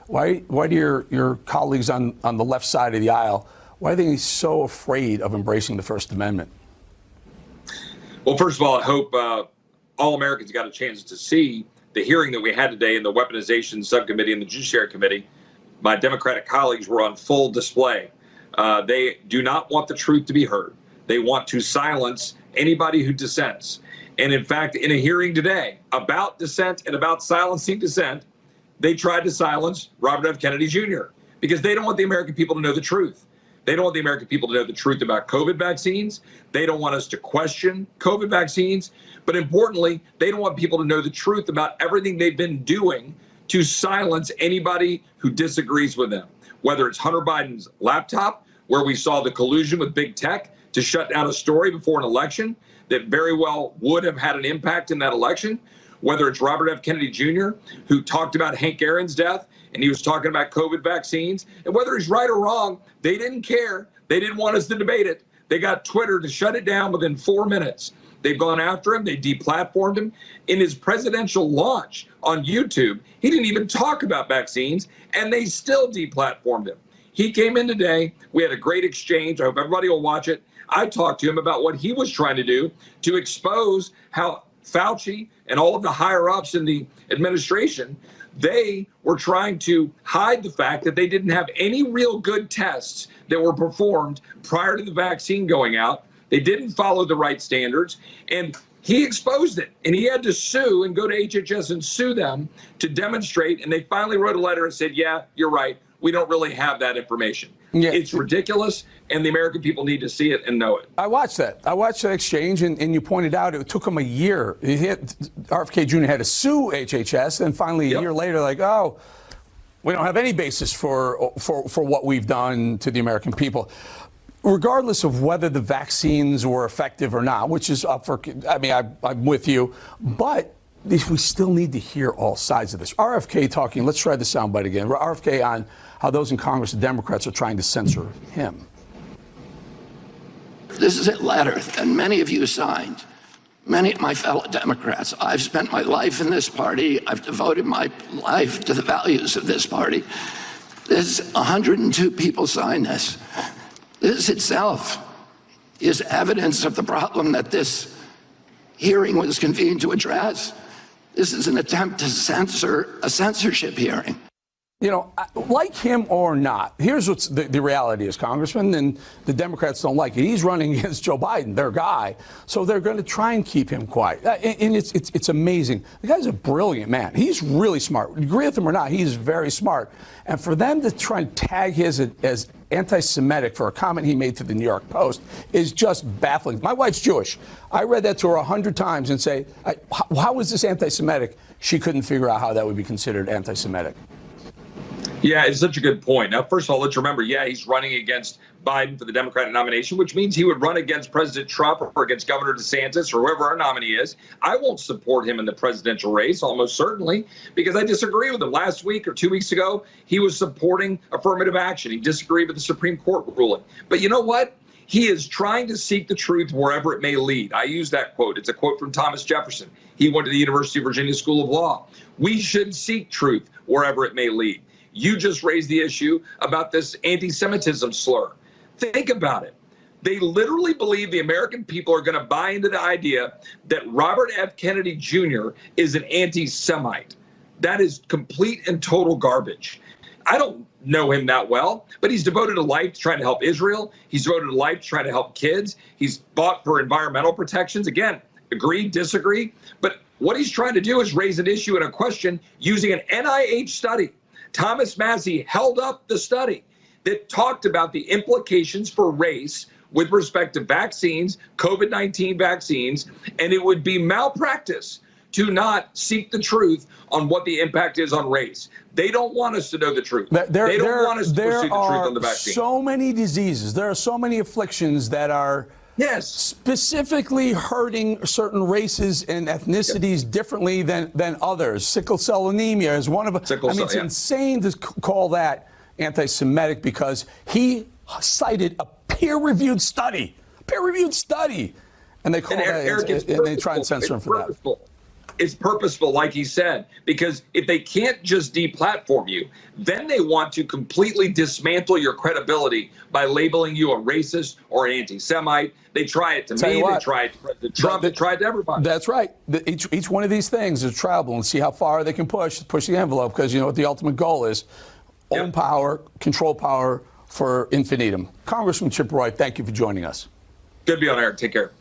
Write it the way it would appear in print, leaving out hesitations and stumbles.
Why do your colleagues on the left side of the aisle, why are they so afraid of embracing the First Amendment? Well, first of all, I hope all Americans got a chance to see the hearing that we had today in the Weaponization Subcommittee and the Judiciary Committee. My Democratic colleagues were on full display. They do not want the truth to be heard. They want to silence anybody who dissents. And in fact, in a hearing today about dissent and about silencing dissent, they tried to silence Robert F. Kennedy Jr. because they don't want the American people to know the truth. They don't want the American people to know the truth about COVID vaccines. They don't want us to question COVID vaccines. But importantly, they don't want people to know the truth about everything they've been doing to silence anybody who disagrees with them, whether it's Hunter Biden's laptop, where we saw the collusion with big tech to shut down a story before an election that very well would have had an impact in that election, whether it's Robert F. Kennedy Jr., who talked about Hank Aaron's death, and he was talking about COVID vaccines, and whether he's right or wrong, they didn't care. They didn't want us to debate it. They got Twitter to shut it down within 4 minutes. They've gone after him. They deplatformed him. In his presidential launch on YouTube, he didn't even talk about vaccines, and they still deplatformed him. He came in today. We had a great exchange. I hope everybody will watch it. I talked to him about what he was trying to do to expose how Fauci and all of the higher ups in the administration, they were trying to hide the fact that they didn't have any real good tests that were performed prior to the vaccine going out. They didn't follow the right standards, and he exposed it, and he had to sue and go to HHS and sue them to demonstrate, and they finally wrote a letter and said, yeah, you're right. We don't really have that information. Yeah. It's ridiculous, and the American people need to see it and know it. I watched that. I watched that exchange, and you pointed out it took him a year. RFK Jr. had to sue HHS, and finally a year later, like, oh, we don't have any basis for what we've done to the American people. Regardless of whether the vaccines were effective or not, which is up for, I mean, I'm with you, but we still need to hear all sides of this. RFK talking, let's try the soundbite again. RFK on how those in Congress, the Democrats, are trying to censor him. This is a letter that many of you signed, many of my fellow Democrats. I've spent my life in this party. I've devoted my life to the values of this party. There's 102 people signed this. This itself is evidence of the problem that this hearing was convened to address. This is an attempt to censor a censorship hearing. You know, like him or not, here's what's the reality is, Congressman, and the Democrats don't like it. He's running against Joe Biden, their guy, so they're going to try and keep him quiet. And it's amazing. The guy's a brilliant man. He's really smart. You agree with him or not, he's very smart. And for them to try and tag his as anti-Semitic for a comment he made to the New York Post is just baffling. My wife's Jewish. I read that to her 100 times and say, how is this anti-Semitic? She couldn't figure out how that would be considered anti-Semitic. Yeah, it's such a good point. Now, first of all, let's remember, he's running against Biden for the Democratic nomination, which means he would run against President Trump or against Governor DeSantis or whoever our nominee is. I won't support him in the presidential race, almost certainly, because I disagree with him. Last week or 2 weeks ago, he was supporting affirmative action. He disagreed with the Supreme Court ruling. But you know what? He is trying to seek the truth wherever it may lead. I use that quote. It's a quote from Thomas Jefferson. He went to the University of Virginia School of Law. We should seek truth wherever it may lead. You just raised the issue about this anti-Semitism slur. Think about it. They literally believe the American people are going to buy into the idea that Robert F. Kennedy Jr. is an anti-Semite. That is complete and total garbage. I don't know him that well, but he's devoted a life to trying to help Israel. He's devoted a life to trying to help kids. He's fought for environmental protections. Again, agree, disagree. But what he's trying to do is raise an issue and a question using an NIH study. Thomas Massey held up the study that talked about the implications for race with respect to vaccines, COVID-19 vaccines, and it would be malpractice to not seek the truth on what the impact is on race. They don't want us to know the truth. They don't want us to pursue the truth on the vaccine. There are so many diseases. There are so many afflictions that are specifically hurting certain races and ethnicities differently than others. Sickle cell anemia is one of them. I mean, it's insane to call that anti-Semitic because he cited a peer-reviewed study, and they call that, and they try and censor him for that. It's purposeful, like he said, because if they can't just deplatform you, then they want to completely dismantle your credibility by labeling you a racist or an anti-Semite. They try it to me, they try it to President Trump, they try it to everybody. That's right. Each one of these things is travel and see how far they can push the envelope, because you know what the ultimate goal is: own power, control power for infinitum. Congressman Chip Roy, thank you for joining us. Good to be on, Eric. Take care.